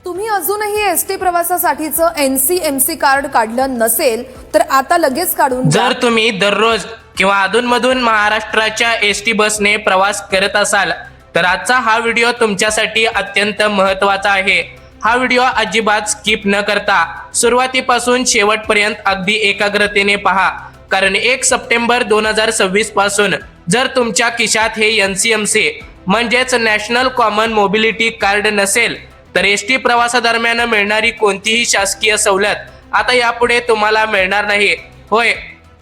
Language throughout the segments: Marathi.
तुम्ही अजूनही एसटी प्रवासासाठीचं एनसीएमसी कार्ड काढलं नसेल तर आता लगेच काढून घ्या। जर तुम्ही दररोज किंवा अधूनमधून महाराष्ट्राच्या एसटी बसने प्रवास करत असाल तर आजचा हा व्हिडिओ तुमच्यासाठी अत्यंत महत्त्वाचा आहे। हा व्हिडिओ अजिबात स्किप न करता सुरुवातीपासून शेवटपर्यंत अगदी एकाग्रतेने पहा, कारण 1 सप्टेंबर 2026 पासून जर तुमच्या खिशात हे एनसीएमसी म्हणजेच नॅशनल कॉमन मोबिलिटी कार्ड नसेल तर एसटी प्रवासादरम्यान मिळणारी कोणतीही शासकीय सवलत आता यापुढे तुम्हाला मिळणार नाही। होय,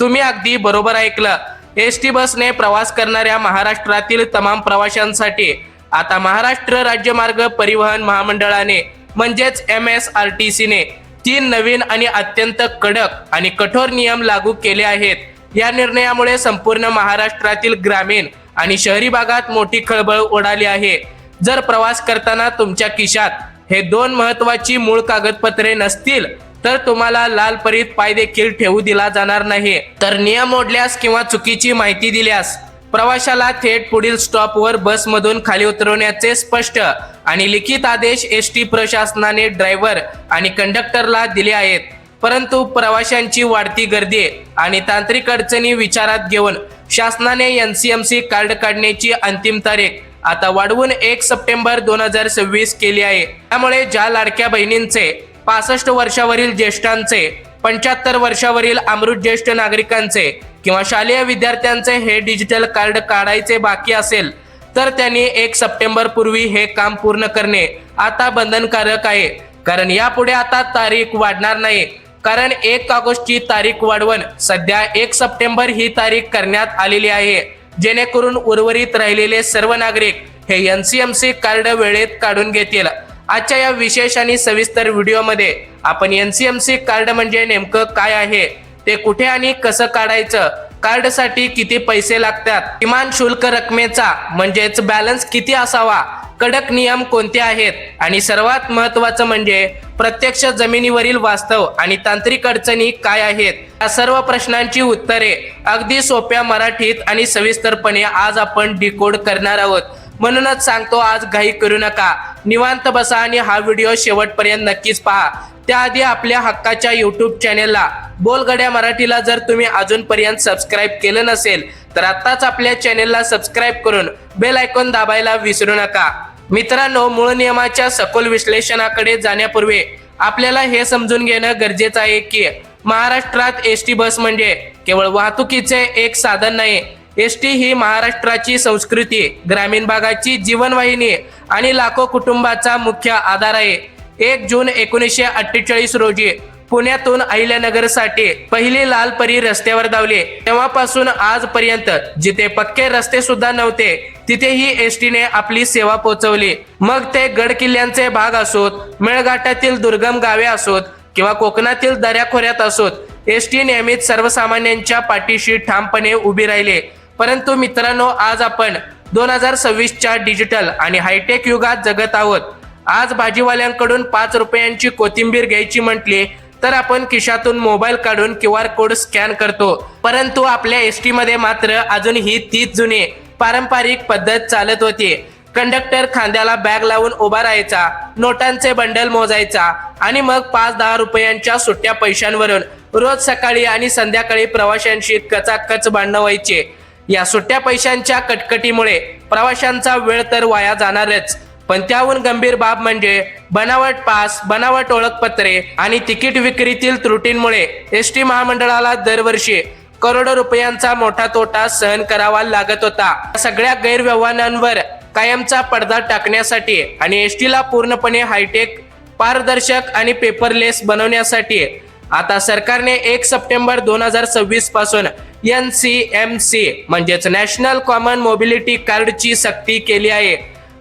तुम्ही अगदी बरोबर ऐकलं। एसटी बसने प्रवास करणाऱ्या महाराष्ट्रातील तमाम प्रवाशांसाठी आता महाराष्ट्र राज्य मार्ग परिवहन महामंडळाने म्हणजेच MSRTC ने 3 नवीन आणि अत्यंत कडक आणि कठोर नियम लागू केले आहेत। या निर्णयामुळे संपूर्ण महाराष्ट्रातील ग्रामीण आणि शहरी भागात मोठी खळबळ उडाली आहे। जर प्रवास करताना तुमच्या खिशात हे 2 महत्त्वाची मूळ कागदपत्रे नसतील तर तुम्हाला लाल परीत पाय देखील ठेवू दिला जाणार नाही। तर नियम मोडल्यास किंवा चुकीची माहिती दिल्यास प्रवाशाला थेट पुढील स्टॉपवर बसमधून खाली उतरवण्याचे स्पष्ट आणि लिखित आदेश एसटी प्रशासनाने ड्रायव्हर आणि कंडक्टरला दिले आहेत। परंतु प्रवाशांची वाढती गर्दी आणि तांत्रिक अडचणी विचारात घेऊन शासनाने एनसीएमसी कार्ड काढण्याची अंतिम तारीख आता वाढवून 1 सप्टेंबर 2026 केली आहे। त्यामुळे ज्या लाडक्या बहिणींचे 65 वर्षावरील ज्येष्ठांचे, 75 वर्षावरील अमृत ज्येष्ठ नागरिकांचे किंवा शालेय विद्यार्थ्यांचे हे डिजिटल कार्ड काढायचे बाकी असेल तर त्यांनी 1 सप्टेंबर पूर्वी हे काम पूर्ण करणे आता बंधनकारक आहे। कारण यापुढे आता तारीख वाढणार नाही, कारण 1 ऑगस्टची तारीख वाढवून सध्या 1 सप्टेंबर ही तारीख करण्यात आलेली आहे, जेणेकरून उर्वरित राहिलेले सर्व नागरिक हे एनसीएमसी कार्ड वेळेत काढून घेतील। आजच्या या विशेष आणि सविस्तर व्हिडिओमध्ये आपण एनसीएमसी कार्ड म्हणजे नेमकं काय आहे, ते कुठे आणि कसं काढायचं, कार्डसाठी किती पैसे लागतात, किमान शुल्क रकमेचा म्हणजेच बॅलन्स किती असावा, कडक नियम कोणते आहेत आणि सर्वात महत्त्वाचं म्हणजे प्रत्यक्ष जमिनीवरील वास्तव आणि तांत्रिक अडचणी काय आहेत, या सर्व प्रश्नांची उत्तरे अगदी सोप्या मराठीत आणि सविस्तरपणे आज आपण डिकोड करणार आहोत। म्हणूनच सांगतो, आज घाई करू नका, निवांत बसा आणि हा व्हिडिओ शेवटपर्यंत नक्कीच पहा। त्याआधी आपल्या हक्काच्या YouTube चॅनेलला बोलगड्या मराठीला जर तुम्ही अजूनपर्यंत सबस्क्राईब केलं नसेल तर आत्ताच आपल्या चॅनेलला सबस्क्राईब करून बेल आयकॉन दाबायला विसरू नका। मित्रांनो, मूळ नियमाच्या सखोल विश्लेषणाकडे जाण्यापूर्वी आपल्याला हे समजून घेणं गरजेचं आहे की महाराष्ट्रात एसटी बस म्हणजे केवळ वाहतुकीचे एक साधन नाही। एसटी ही महाराष्ट्राची संस्कृती, ग्रामीण भागाची जीवनवाहिनी आणि लाखो कुटुंबाचा मुख्य आधार आहे। 1 जून 1948 रोजी पुण्यातून अहिल्यानगरसाठी पहिली लाल परी रस्त्यावर धावली। तेव्हापासून आजपर्यंत जिथे पक्के रस्ते सुद्धा नव्हते तिथेही एसटीने आपली सेवा पोहोचवली। मग ते गड किल्ल्यांचे भाग असोत, मेळघाटातील दुर्गम गावे असोत किंवा कोकणातील दऱ्याखोऱ्यात असोत, एसटी नेहमीच सर्वसामान्यांच्या पाठीशी ठामपणे उभी राहिली। परंतु मित्रांनो, आज आपण 2026च्या डिजिटल आणि हायटेक युगात जगत आहोत। आज भाजीवाल्यांकडून 5 रुपयांची कोथिंबीर घ्यायची म्हटली तर आपण खिशातून मोबाईल काढून QR कोड स्कॅन करतो। परंतु आपल्या एसटी मध्ये मात्र अजून ही तीच जुनी पारंपरिक पद्धत चालत होती। कंडक्टर खांद्याला बॅग लावून उभा राहायचा, नोटांचे बंडल मोजायचा आणि मग 5-10 रुपयांच्या सुट्ट्या पैशांवरून रोज सकाळी आणि संध्याकाळी प्रवाशांशी कचाकच भांडणं व्हायचे। या सुट्ट्या पैशांच्या कटकटीमुळे प्रवाशांचा वेळ तर वाया जाणारच, पण त्याहून गंभीर बाब म्हणजे बनावट पास, बनावट ओळखपत्रे आणि तिकीट विक्रीतील त्रुटींमुळे एसटी महामंडळाला दरवर्षी करोडो रुपयांचा मोठा तोटा सहन करावा लागत होता। सगळ्या गैरव्यवहारांवर कायमचा पडदा टाकण्यासाठी आणि एसटीला पूर्णपणे हायटेक, पारदर्शक आणि पेपरलेस बनवण्यासाठी आता सरकारने 1 सप्टेंबर 2026 पासून एनसीएमसी म्हणजेच नॅशनल कॉमन मोबिलिटी कार्डची सक्ती केली आहे।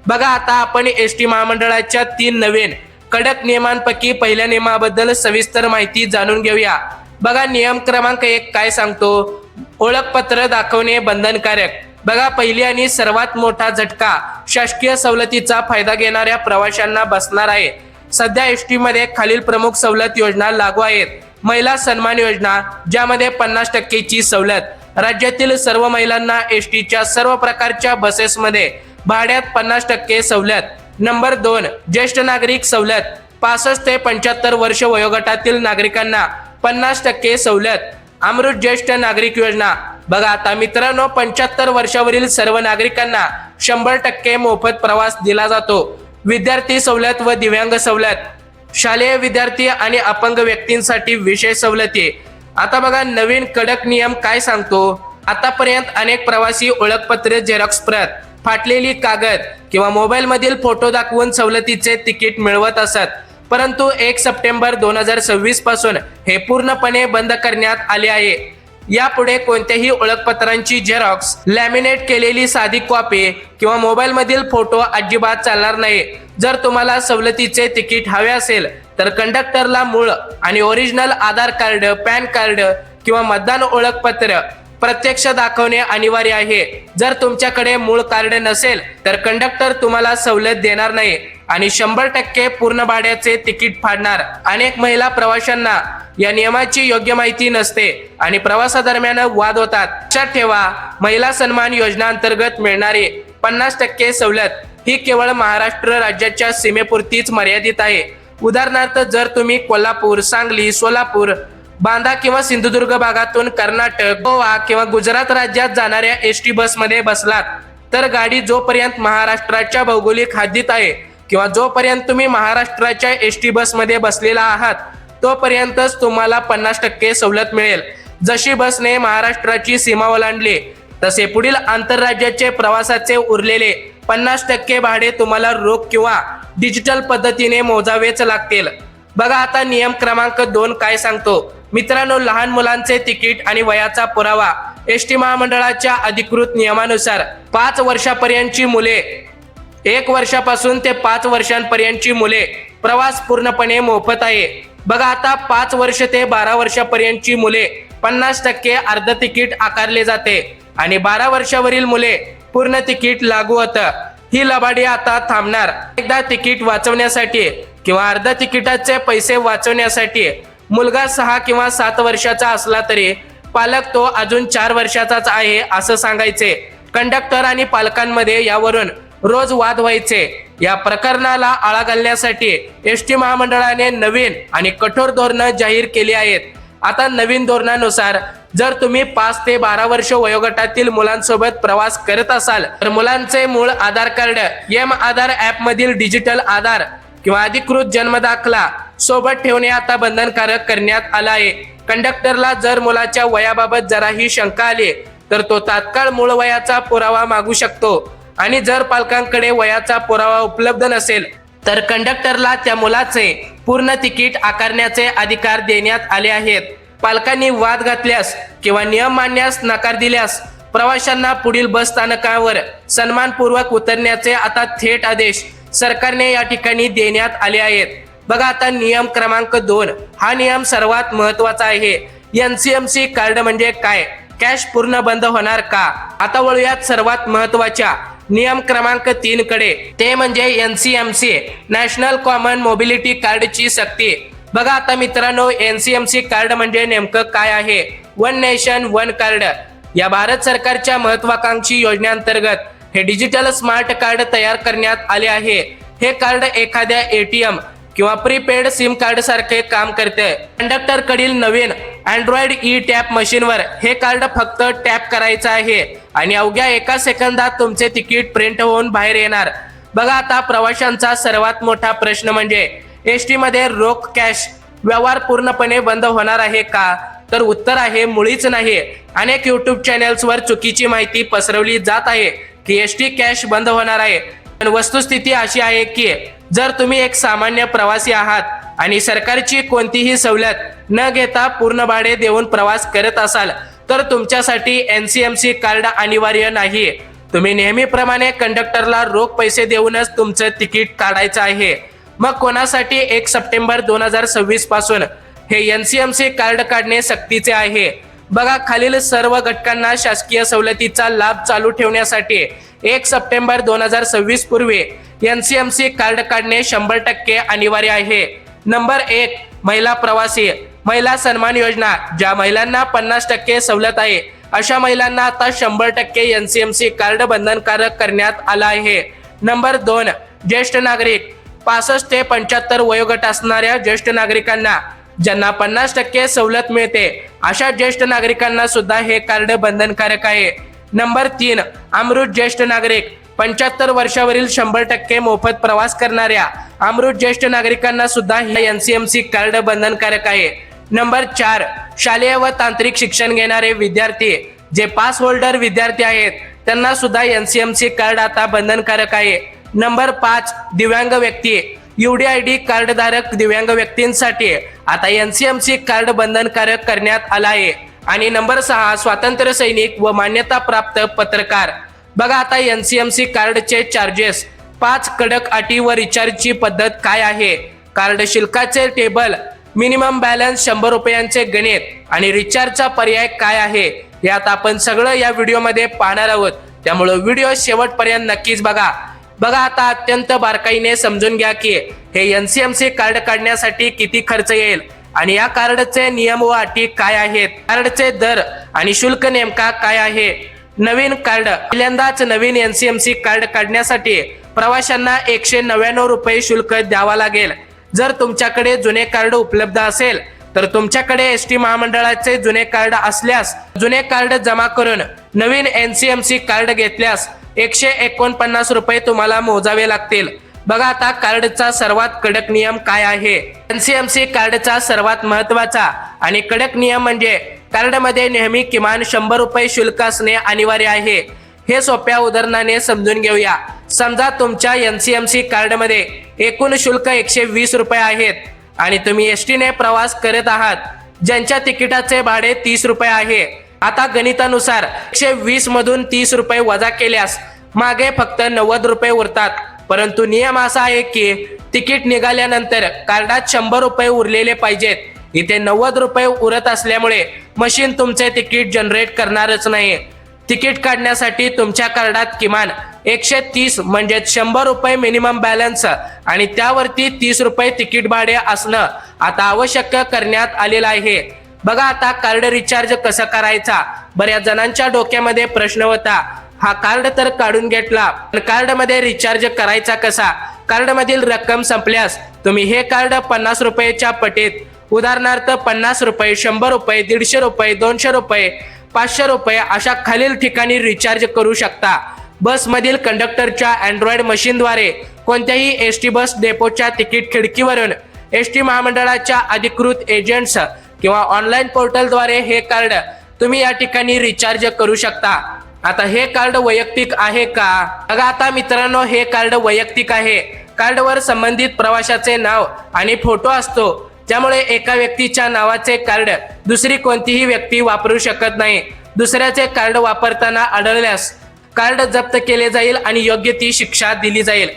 बघा, आता आपण एसटी महामंडळाच्या 3 नवीन कडक नियमांपैकी पहिल्या नियमाबद्दल सविस्तर माहिती जाणून घेऊया। बघा, नियम क्रमांक 1 काय सांगतो, ओळखपत्र दाखवणे बंधनकारक। बघा, पहिली आणि सर्वात मोठा झटका शासकीय सवलतीचा फायदा घेणाऱ्या प्रवाशांना बसणार आहे। सध्या एसटी मध्ये खालील प्रमुख सवलत योजना लागू आहेत। महिला सन्मान योजना, ज्यामध्ये 50% सवलत। राज्यातील सर्व महिलांना एसटीच्या सर्व प्रकारच्या बसेसमध्ये भाड्यात 50% सवलत। नंबर 2, ज्येष्ठ नागरिक सवलत। 65 ते 75 वर्ष वयोगटातील नागरिकांना 50% सवलत. अमृत ज्येष्ठ नागरिक योजना. बघा आता मित्रांनो, 75 वर्षावरील सर्व नागरिकांना 100% मोफत प्रवास दिला जातो. विद्यार्थी सवलत व दिव्यांग सवलत. शालेय विद्यार्थी आणि अपंग व्यक्तींसाठी विशेष सवलती. आता बघा नवीन कडक नियम काय सांगतो. आतापर्यंत अनेक प्रवासी ओळखपत्र, झेरॉक्स प्रत, फाटलेली कागद किंवा मोबाईल मधील फोटो दाखवून सवलतीचे तिकीट मिळवत असत. परंतु 1 सप्टेंबर 2026 पासून हे पूर्णपणे बंद करण्यात आले आहे. यापुढे कोणत्याही ओळखपत्रांची झेरॉक्स, लॅमिनेट केलेली साधी कॉपी किंवा मोबाईल मधील फोटो अजिबात चालणार नाही. जर तुम्हाला सवलतीचे तिकीट हवे असेल तर कंडक्टरला मूळ आणि ओरिजिनल आधार कार्ड, पॅन कार्ड किंवा मतदान ओळखपत्र प्रत्यक्ष दाखवणे अनिवार्य आहे. जर तुमच्याकडे मूळ कार्ड नसेल तर कंडक्टर तुम्हाला सवलत देणार नाही आणि 100% पूर्ण भाड्याचे तिकीट फाडणार. अनेक महिला प्रवाशांना या नियमाची योग्य माहिती नसते आणि प्रवासादरम्यान वाद होतात. लक्षात ठेवा, महिला सन्मान योजना अंतर्गत मिळणारी 50% सवलत ही केवळ महाराष्ट्र राज्याच्या सीमेपुरतीच मर्यादित आहे. उदाहरणार्थ, जर तुम्ही कोल्हापूर, सांगली, सोलापूर, बांदा किंवा सिंधुदुर्ग भागातून कर्नाटक, गोवा किंवा गुजरात राज्यात जाणाऱ्या एसटी बसमध्ये बसलात तर गाडी जोपर्यंत महाराष्ट्राच्या भौगोलिक हद्दीत आहे किंवा जोपर्यंत तुम्ही महाराष्ट्राच्या एसटी बसमध्ये बसलेला आहात तोपर्यंतच तुम्हाला 50% सवलत मिळेल. जशी बसने महाराष्ट्राची सीमा ओलांडली तसे पुढील आंतरराज्याचे प्रवासाचे उरलेले 50% भाडे तुम्हाला रोख किंवा डिजिटल पद्धतीने मोजावेच लागतील. बघा आता नियम क्रमांक 2 काय सांगतो. मित्रांनो, लहान मुलांचे तिकीट आणि वयाचा पुरावा. एसटी महामंडळाच्या अधिकृत नियमानुसार 5 वर्षापर्यंतची मुले, 1 वर्षापासून ते 5 वर्षांपर्यंतची मुले प्रवास पूर्णपणे मोफत आहे. बघा आता 5 वर्ष ते 12 वर्षापर्यंतची मुले 50% अर्ध तिकीट आकारले जाते आणि 12 वर्षावरील मुले पूर्ण तिकीट लागू होतं. ही लबाडी आता थांबणार. एकदा तिकीट वाचवण्यासाठी किंवा अर्ध तिकिटाचे पैसे वाचवण्यासाठी मुलगा 6 किंवा 7 वर्षाचा असला तरी पालक तो अजून 4 वर्षाचाच आहे असं सांगायचे. कंडक्टर आणि पालकांमध्ये यावरून रोज वाद व्हायचे. या प्रकरणाला आळा घालण्यासाठी एसटी महामंडळाने नवीन आणि कठोर धोरणं जाहीर केली आहेत. आता नवीन धोरणानुसार जर तुम्ही 5 ते 12 वर्ष वयोगटातील मुलांसोबत प्रवास करत असाल तर मुलांचे मूळ आधार कार्ड एम आधार ऍप मधील डिजिटल आधार किंवा अधिकृत जन्मदाखला सोबत ठेवणे आता बंधनकारक करण्यात आला आहे. कंडक्टरला जर मुलाच्या वयाबाबत जराही शंका आली तर तो तात्काळ मूळ वयाचा पुरावा मागू शकतो आणि जर पालकांकडे वयाचा पुरावा उपलब्ध नसेल तर कंडक्टरला त्या मुलाचे पूर्ण तिकीट आकारण्याचे अधिकार देण्यात आले आहेत. पालकांनी वाद घातल्यास किंवा नियम मानण्यास नकार दिल्यास प्रवाशांना पुढील बस स्थानकावर सन्मानपूर्वक उतरण्याचे आता थेट आदेश सरकारने या ठिकाणी देण्यात आले आहेत. बघा आता नियम क्रमांक 2. हा नियम सर्वात महत्वाचा आहे. NCMC कार्ड म्हणजे काय? कॅश पूर्ण बंद होणार का? आता वळूयात सर्वात महत्वाच्या नियम क्रमांक 3 कडे. ते म्हणजे NCMC नॅशनल कॉमन मोबिलिटी कार्डची सक्ती. बघा आता मित्रांनो, NCMC कार्ड म्हणजे नेमकं काय आहे? वन नेशन वन कार्ड या भारत सरकारच्या महत्वाकांक्षी योजनेअंतर्गत हे डिजिटल स्मार्ट कार्ड तयार करण्यात आले आहे. हे कार्ड एखाद्या ATM किंवा प्रीपेड सिम कार्ड सारखे काम करते. कंडक्टर कडील नवीन अँड्रॉइड ई-टॅप मशीनवर हे कार्ड फक्त टॅप करायचं आहे आणि अवघ्या 1 सेकंदात तुमचे तिकीट प्रिंट होऊन बाहेर येणार. बघा आता प्रवाशांचा सर्वात मोठा प्रश्न म्हणजे एसटी मध्ये रोख कॅश व्यवहार पूर्णपणे बंद होणार आहे का? तर उत्तर आहे मुळीच नाही. अनेक YouTube चॅनेल्सवर चुकीची माहिती पसरवली जात आहे की एसटी कॅश बंद होणार आहे. पण वस्तुस्थिती अशी आहे की जर तुम्ही एक सामान्य प्रवासी आहात आणि सरकारची कोणतीही सवलत न घेता पूर्ण भाडे देऊन प्रवास करत असाल तर तुमच्यासाठी NCMC कार्ड अनिवार्य नाही. तुम्ही नेहमीप्रमाणे कंडक्टरला रोख पैसे देऊनच तुमचं तिकीट काढायचं आहे. मग कोणासाठी 1 सप्टेंबर 2026 पासून हे NCMC कार्ड काढणे सक्तीचे आहे? बघा, खालील सर्व घटकांना शासकीय सवलतीचा लाभ चालू ठेवण्यासाठी 1 सप्टेंबर 2026 पूर्वी NCMC कार्ड काढणे 100% अनिवार्य आहे. नंबर 1, महिला प्रवासी. महिला सन्मान योजना. ज्या महिलांना 50% सवलत आहे अशा महिलांना आता 100% NCMC कार्ड बंधनकारक करण्यात आला आहे. नंबर 2, ज्येष्ठ नागरिक. 65 ते 75 वयोगट असणाऱ्या ज्येष्ठ नागरिकांना, ज्यांना 50% सवलत मिळते, अशा ज्येष्ठ नागरिकांना सुद्धा हे कार्ड बंधनकारक आहे. नंबर 3, अमृत ज्येष्ठ नागरिक. 75 वर्षावरील 100% मोफत प्रवास करणाऱ्या अमृत ज्येष्ठ नागरिकांना सुद्धा हे NCMC कार्ड बंधनकारक आहे. नंबर 4, शालेय व तांत्रिक शिक्षण घेणारे विद्यार्थी, जे पास होल्डर विद्यार्थी आहेत, त्यांना सुद्धा NCMC कार्ड आता बंधनकारक आहे. नंबर 5, दिव्यांग व्यक्ती. UDID कार्ड धारक दिव्यांग व्यक्तींसाठी आता NCMC कार्ड बंधनकारक करण्यात आला आहे. आणि नंबर 6, स्वातंत्र्य सैनिक व मान्यता प्राप्त पत्रकार. बघा आता NCMC कार्डचे चार्जेस, 5 कडक अटी व रिचार्जची पद्धत काय आहे, कार्ड शुल्काचे टेबल, मिनिमम बॅलन्स 100 रुपयांचे गणित आणि रिचार्जचा पर्याय काय आहे, हे आता आपण सगळं या व्हिडिओमध्ये पाहणार आहोत. त्यामुळे व्हिडिओ शेवटपर्यंत नक्कीच बघा. आता अत्यंत बारकाईने समजून घ्या की हे NCMC कार्ड काढण्यासाठी किती खर्च येईल आणि या कार्डचे नियम व अटी काय आहेत, कार्डचे दर आणि शुल्क नेमका काय आहे. नवीन कार्ड, पहिल्यांदाच नवीन NCMC कार्ड काढण्यासाठी प्रवाशांना 199 रुपये शुल्क द्यावा लागेल. जर तुमच्याकडे जुने कार्ड उपलब्ध असेल तर तुमच्याकडे ST महामंडळाचे जुने कार्ड असल्यास जुने कार्ड जमा करून नवीन NCMC कार्ड घेतल्यास 149 रुपये तुम्हाला मोजावे लागतील. बघा आता कार्डचा सर्वात कडक नियम काय आहे. NCMC कार्डचा सर्वात महत्वाचा आणि कडक नियम म्हणजे कार्डमध्ये नेहमी किमान 100 रुपये शुल्क असणे अनिवार्य आहे. हे सोप्या उदाहरणाने समजून घेऊया. समजा तुमच्या NCMC कार्डमध्ये एकूण शुल्क 120 रुपये आहेत आणि तुम्ही ST ने प्रवास करत आहात, ज्यांच्या तिकिटाचे भाडे 30 रुपये आहे. आता गणितानुसार 120 मधून 30 रुपये वजा केल्यास मागे फक्त 90 रुपये उरतात. परंतु नियम असा आहे की तिकीट निघाल्यानंतर कार्डात 100 रुपये उरलेले पाहिजेत. इथे 90 रुपये उरत असल्यामुळे मशीन तुमचे तिकीट जनरेट करणारच नाही. तिकीट काढण्यासाठी तुमच्या कार्डात किमान 130 म्हणजे 100 रुपये मिनिमम बॅलन्स आणि त्यावरती 30 रुपये तिकीट भाडे असणं आता आवश्यक करण्यात आलेलं आहे. बघा आता कार्ड रिचार्ज कसं करायचा. बऱ्याच जणांच्या डोक्यामध्ये प्रश्न होता, हा कार्ड तर काढून घेतला पण कार्ड मध्ये रिचार्ज करायचा कसा. कार्ड मधील रक्कम संपल्यास तुम्ही हे कार्ड 50 रुपयाच्या पटीत, उदाहरणार्थ 50 रुपये, 100 रुपये, 150 रुपये, 200 रुपये, 500 रुपये अशा खालील ठिकाणी रिचार्ज करू शकता. बस मधील कंडक्टरच्या अँड्रॉइड मशीनद्वारे कोणत्याही ST बस डेपोच्या तिकीट खिडकीवरून ST महामंडळाच्या अधिकृत एजंट्स किंवा ऑनलाईन पोर्टलद्वारे हे कार्ड तुम्ही या ठिकाणी रिचार्ज करू शकता. आता हे कार्ड वैयक्तिक आहे का. बघा आता मित्रांनो, हे कार्ड वैयक्तिक आहे. कार्डवर संबंधित प्रवाशाचे नाव आणि फोटो असतो, त्यामुळे एका व्यक्तीच्या नावाचे कार्ड दुसरी कोणतीही व्यक्ती वापरू शकत नाही. दुसऱ्याचे कार्ड वापरताना आढळल्यास कार्ड जप्त केले जाईल आणि योग्य ती शिक्षा दिली जाईल.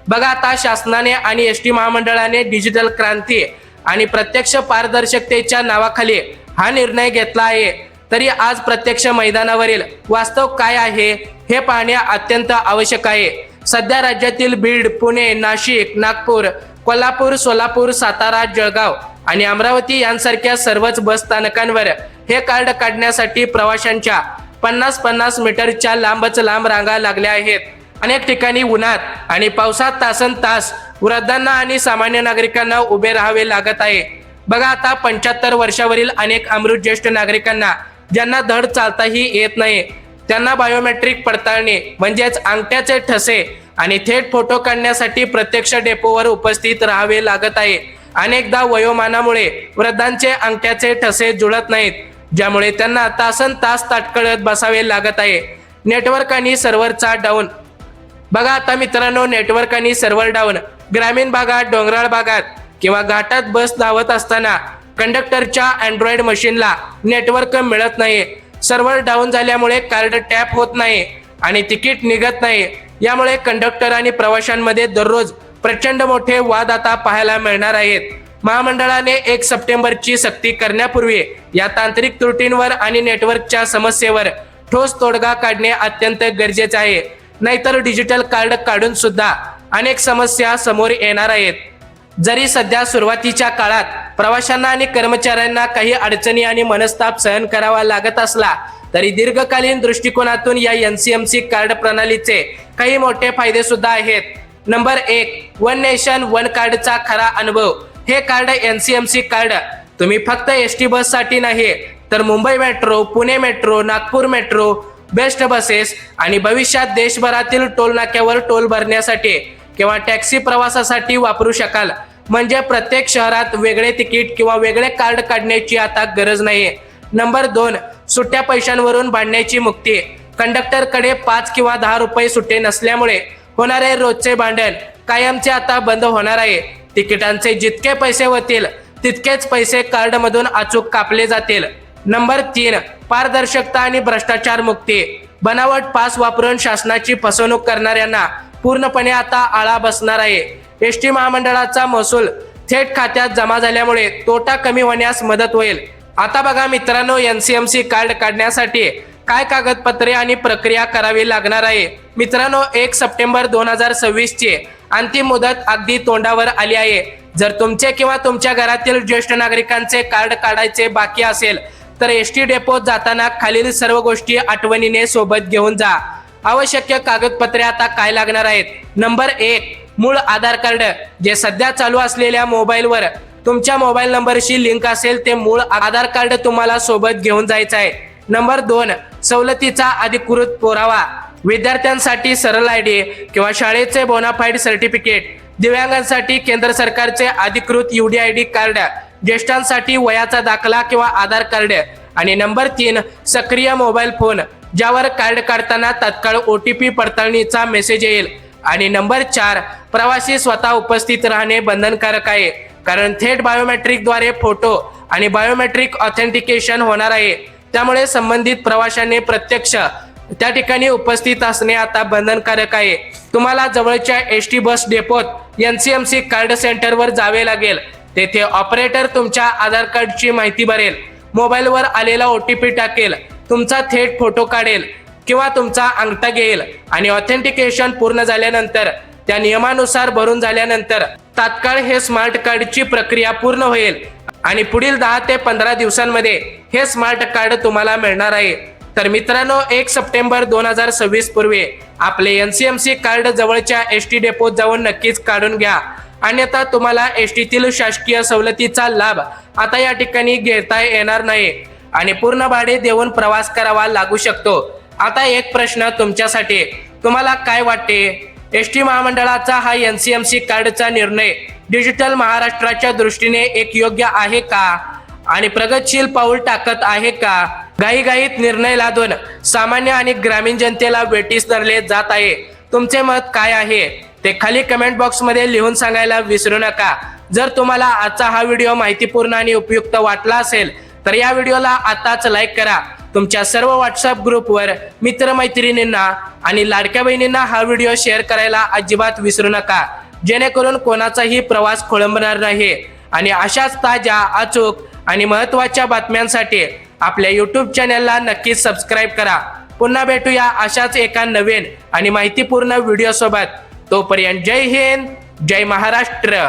बघा आता शासनाने आणि ST महामंडळाने डिजिटल क्रांती आणि प्रत्यक्ष पारदर्शकतेच्या नावाखाली हा निर्णय घेतला आहे. तरी आज प्रत्यक्ष मैदानावरील वास्तव काय आहे हे पाहणे अत्यंत आवश्यक आहे. सध्या राज्यातील बीड, पुणे, नाशिक, नागपूर, कोल्हापूर, सोलापूर, सातारा, जळगाव आणि अमरावती यांसारख्या सर्वच बस स्थानकांवर हे कार्ड काढण्यासाठी प्रवाशांच्या 50-50 मीटरच्या लांबच लांब रांगा लागल्या आहेत. अनेक ठिकाणी उन्हात आणि पावसात तासनतास वृद्धांना आणि सामान्य नागरिकांना उभे राहावे लागत आहे. बघा आता 75 वर्षावरील अनेक अमृत ज्येष्ठ नागरिकांना, ज्यांना धड चालताही येत नाही, त्यांना बायोमेट्रिक पडताळणी म्हणजेच अंगठ्याचे ठसे आणि थेट फोटो काढण्यासाठी प्रत्यक्ष डेपोवर उपस्थित राहावे लागत आहे. अनेकदा वयोमानामुळे वृद्धांचे अंगठ्याचे ठसे जुळत नाहीत, ज्यामुळे त्यांना तासनतास ताटकळत बसावे लागत आहे. नेटवर्क आणि सर्व्हरचा डाऊन. बघा आता मित्रांनो, नेटवर्क आणि सर्व्हर डाऊन. ग्रामीण भागात, डोंगराळ भागात किंवा घाटात बस धावत असताना कंडक्टरच्या अँड्रॉइड मशीनला नेटवर्क मिळत नाही. सर्व्हर डाऊन झाल्यामुळे कार्ड टॅप होत नाही आणि तिकीट निघत नाही. यामुळे कंडक्टर आणि प्रवाशांमध्ये दररोज प्रचंड मोठे वाद आता पाहायला मिळणार आहेत. महामंडळाने 1 सप्टेंबरची सक्ती करण्यापूर्वी या तांत्रिक त्रुटींवर आणि नेटवर्कच्या समस्येवर ठोस तोडगा काढणे अत्यंत गरजेचे आहे. नाहीतर डिजिटल कार्ड काढून सुद्धा अनेक समस्या समोर येणार आहेत. जरी सध्या सुरुवातीच्या काळात प्रवाशांना आणि कर्मचाऱ्यांना काही अडचणी आणि मनस्ताप सहन करावा लागत असला तरी दीर्घकालीन दृष्टिकोनातून या NCMC कार्ड प्रणालीचे काही मोठे फायदे सुद्धा आहेत. नंबर 1, वन नेशन वन कार्डचा खरा अनुभव. हे कार्ड NCMC कार्ड तुम्ही फक्त एसटी बस साठी नाही तर Mumbai metro, Pune metro, Nagpur metro, best buses आणि भविष्यात देशभरातील टोल नाक्यावर टोल भरण्यासाठी किंवा टॅक्सी प्रवासासाठी वापरू शकाल. म्हणजे प्रत्येक शहरात वेगळे तिकीट किंवा वेगळे कार्ड काढण्याची आता गरज नाही. नंबर 2, सुट्ट्या पैशांवरून भांडण्याची मुक्ती. कंडक्टरकडे 5 किंवा 10 रुपये सुट्टे नसल्यामुळे होणारे रोजचे भांडण कायमचे आता बंद होणार आहे. तिकिटांचे जितके पैसे होतील तितकेच पैसे कार्ड मधून अचूक कापले जातील. नंबर 3, पारदर्शकता आणि भ्रष्टाचार मुक्ती. बनावट पास वापरून शासनाची फसवणूक करणाऱ्यांना पूर्णपणे आता आळा बसणार आहे. एसटी महामंडळाचा महसूल थेट खात्यात जमा झाल्यामुळे तोटा कमी होण्यास मदत होईल. आता बघा मित्रांनो, NCMC कार्ड काढण्यासाठी काय कागदपत्रे आणि प्रक्रिया करावी लागणार आहे. मित्रांनो, 1 सप्टेंबर 2026 ची अंतिम मुदत अगदी तोंडावर आली आहे. जर तुमचे किंवा तुमच्या घरातील ज्येष्ठ नागरिकांचे कार्ड काढायचे बाकी असेल तर एसटी डेपोत जाताना खालील सर्व गोष्टी आठवणीने सोबत घेऊन जा. आवश्यक कागदपत्रे आता काय लागणार आहेत. नंबर 1, मूळ आधार कार्ड. जे सध्या चालू असलेल्या मोबाईलवर तुमच्या मोबाईल नंबरशी लिंक असेल ते मूळ आधार कार्ड तुम्हाला सोबत घेऊन जायचं आहे. नंबर 2, सवलतीचा अधिकृत पुरावा. विद्यार्थ्यांसाठी सरळ ID किंवा शाळेचे बोनाफाईड सर्टिफिकेट. दिव्यांगांसाठी केंद्र सरकारचे अधिकृत UDID कार्ड. ज्येष्ठांसाठी वयाचा दाखला किंवा आधार कार्ड. आणि नंबर 3, सक्रिय मोबाईल फोन ज्यावर कार्ड काढताना तत्काळ OTP पडताळणीचा मेसेज येईल. आणि नंबर 4, प्रवासी स्वतः उपस्थित राहणे बंधनकारक आहे, कारण थेट बायोमेट्रिकद्वारे फोटो आणि बायोमेट्रिक ऑथेंटिकेशन होणार आहे. त्यामुळे संबंधित प्रवाशांनी प्रत्यक्ष त्या ठिकाणी उपस्थित असणे आता बंधनकारक आहे. तुम्हाला जवळच्या एसटी बस डेपोत NCMC कार्ड सेंटरवर जावे लागेल. तेथे ऑपरेटर तुमच्या आधार कार्डची माहिती भरेल, मोबाईलवर आलेला OTP टाकेल, तुमचा थेट फोटो काढेल किंवा तुमचा अंगठा घेईल आणि ऑथेंटिकेशन पूर्ण झाल्यानंतर त्या नियमानुसार भरून झाल्यानंतर तात्काळ हे स्मार्ट कार्डची प्रक्रिया पूर्ण होईल आणि पुढील 10 ते 15 दिवसांमध्ये हे स्मार्ट कार्ड तुम्हाला मिळणार आहे. तर मित्रांनो, 1 सप्टेंबर 2026 पूर्वी आपले NCMC कार्ड जवळच्या एसटी डेपोत जाऊन नक्कीच काढून घ्या. अन्यथा तुम्हाला एसटीतील शासकीय सवलतीचा लाभ आता या ठिकाणी घेता येणार नाही आणि पूर्ण भाडे देऊन प्रवास करावा लागू शकतो. आता एक प्रश्न तुमच्यासाठी, तुम्हाला काय वाटते? एसटी महामंडळाचा हा NCMC कार्डचा निर्णय डिजिटल महाराष्ट्राच्या दृष्टीने एक योग्य आहे का आणि प्रगतशील पाऊल टाकत आहे का? घाईघाईत निर्णय लादून सामान्य आणि ग्रामीण जनतेला वेठीस धरले जात आहे. तुमचे मत काय आहे ते खाली कमेंट बॉक्स मध्ये लिहून सांगायला विसरू नका. जर तुम्हाला आजचा हा व्हिडिओ माहितीपूर्ण आणि उपयुक्त वाटला असेल तर या व्हिडिओला आताच लाईक करा. तुमच्या सर्व व्हॉट्सअप ग्रुपवर मित्रमैत्रिणींना आणि लाडक्या बहिणींना हा व्हिडिओ शेअर करायला अजिबात विसरू नका, जेणेकरून कोणाचाही प्रवास खोळंबणार नाही. आणि अशाच ताज्या, अचूक आणि महत्त्वाच्या बातम्यांसाठी आपल्या YouTube चॅनलला नक्कीच सबस्क्राईब करा. पुन्हा भेटूया अशाच एका नवीन आणि माहितीपूर्ण व्हिडिओ सोबत. तोपर्यंत जय हिंद, जय महाराष्ट्र.